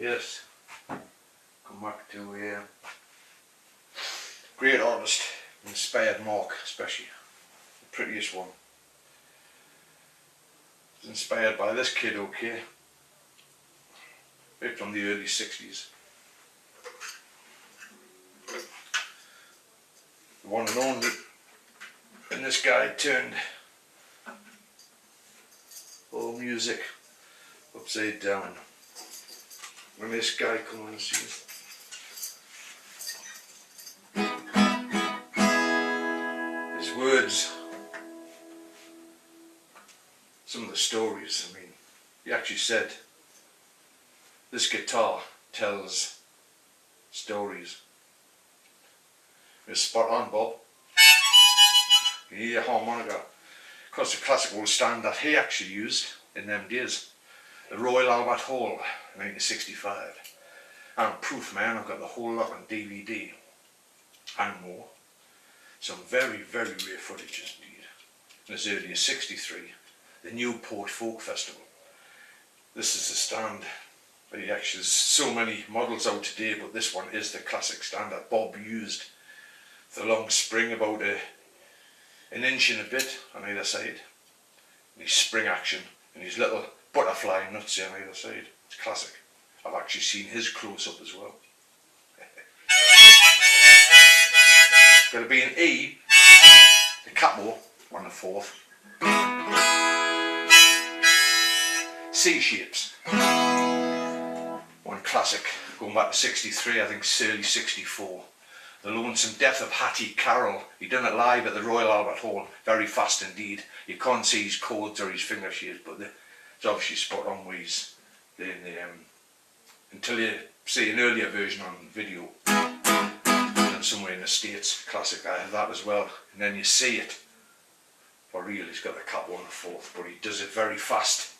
Yes, come back to a great artist, inspired Mark especially, the prettiest one. It's inspired by this kid, okay, bit from the early 60s. The one and only, and this guy turned all music upside down. When this guy come and see his words, some of the stories, I mean, he actually said, this guitar tells stories. It's spot on, Bob. You hear the harmonica. Of course, the classical stand that he actually used in them days. The Royal Albert Hall, 1965. I'm proof, man, I've got the whole lot on DVD and more. Some very, very rare footage indeed. And as early as 63, the Newport Folk Festival. This is the stand. Actually, there's so many models out today, but this one is the classic stand that Bob used. The long spring, about an inch and a bit on either side. And his spring action and his little butterfly nuts on either side. It's classic. I've actually seen his close up as well. Got to be an E, the capo on the fourth. C shapes. One classic, going back to 63, I think it's early 64. The Lonesome Death of Hattie, Carrol. He done it live at the Royal Albert Hall, very fast indeed. You can't see his chords or his finger shapes, but it's obviously spot on with his, until you see an earlier version on video, done somewhere in the States, classic, I have that as well. And then you see it, for real, he's got the capo on the fourth, but he does it very fast.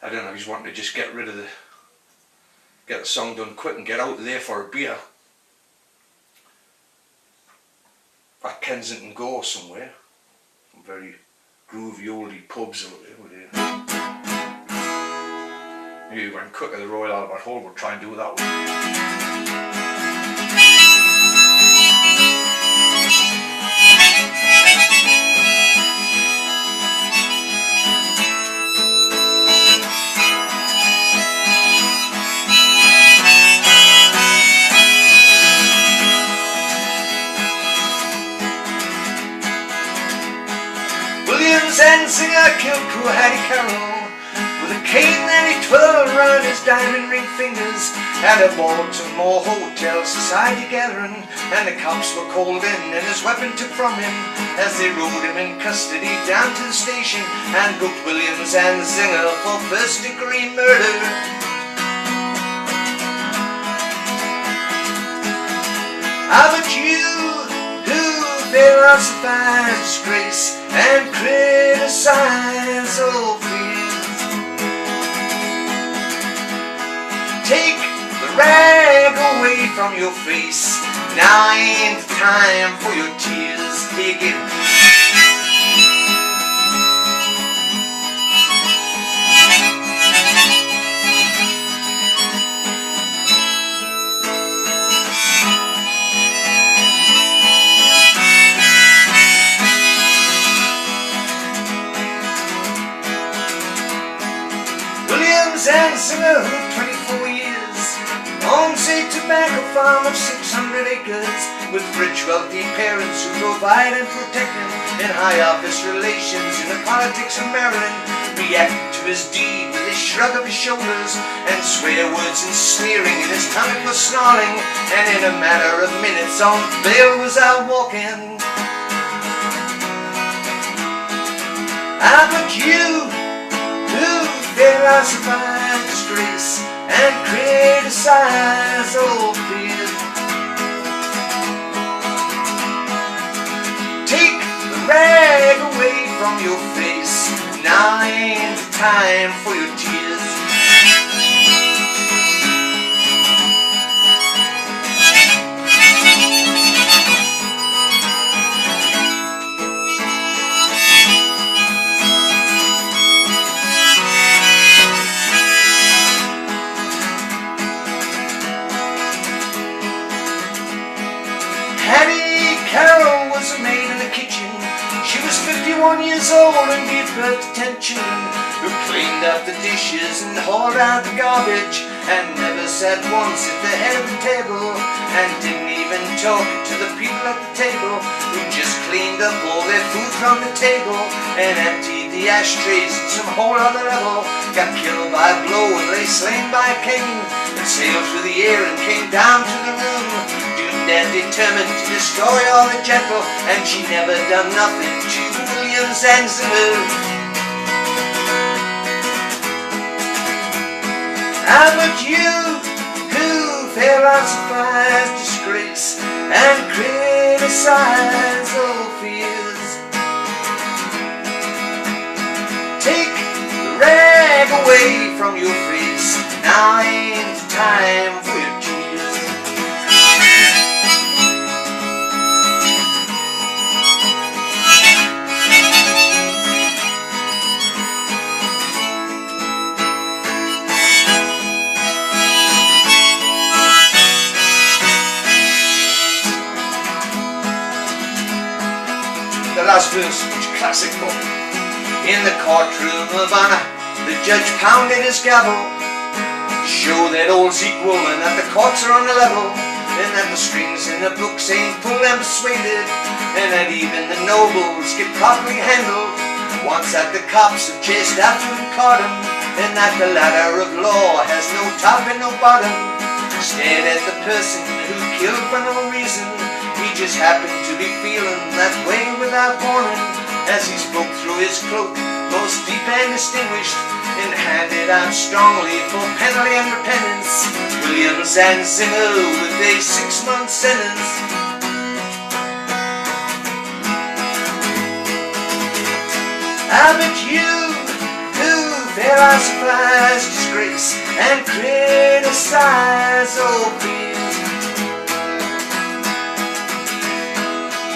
I don't know, he's wanting to just get the song done quick and get out of there for a beer. At Kensington Gore somewhere. Some very groovy oldie pubs out there. Maybe you went quick at the Royal Albert Hall, we'll try and do that one. And singer killed poor Hattie, Carrol with a cane that he twirled around his diamond ring fingers. At a Baltimore hotel society gathering, and the cops were called in and his weapon took from him as they rode him in custody down to the station and booked Williams and Singer for first-degree murder. How about you who philosophize disgrace and criticize all fears? Take the rag away from your face. Now ain't the time for your tears. Take it. And Singer, who 24 years owns a tobacco farm of 600 acres with rich wealthy parents who provide and protect him in high office relations in the politics of Maryland, reacted to his deed with a shrug of his shoulders and swear words and sneering, and his tongue was snarling, and in a matter of minutes on bail was out walking. How about you who philosophize disgrace and criticize all fear? Take the rag away from your face. Now ain't the time for your tears. 12 years old and gave birth to 10 children, who cleaned up the dishes and hauled out the garbage, and never sat once at the head of the table, and didn't even talk to the people at the table, who just cleaned up all their food from the table and emptied the ashtrays at some whole other level. Got killed by a blow and lay slain by a cane, and sailed through the air and came down to the room, doomed and determined to destroy all the gentle, and she never done nothing to William Zanzibar. How about you, who fail on supplies, disgrace, and criticize all fears? Take the rag away from your face, now ain't the time for your tears. The last verse, which classic book. In the courtroom of honor, the judge pounded his gavel to show that all's equal and that the courts are on the level, and that the strings in the books ain't pulled and persuaded, and that even the nobles get properly handled once that the cops have chased after and caught him, and that the ladder of law has no top and no bottom. Stared at the person who killed for no reason. He just happened to be feeling that way without warning, as he spoke through his cloak, most deep and distinguished, and handed out strongly for penalty and repentance William Zanzibar with a 6-month sentence. How about you, who fail our supplies, disgrace, and criticize all peers?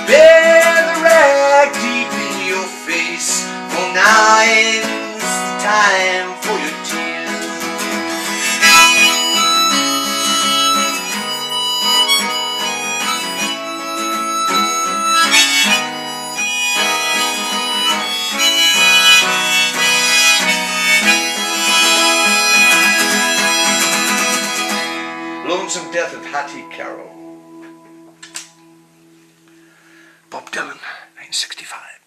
Bear the rag deep in your face, for now ends the time for your tears. Lonesome Death of Hattie, Carrol. Bob Dylan, 1965.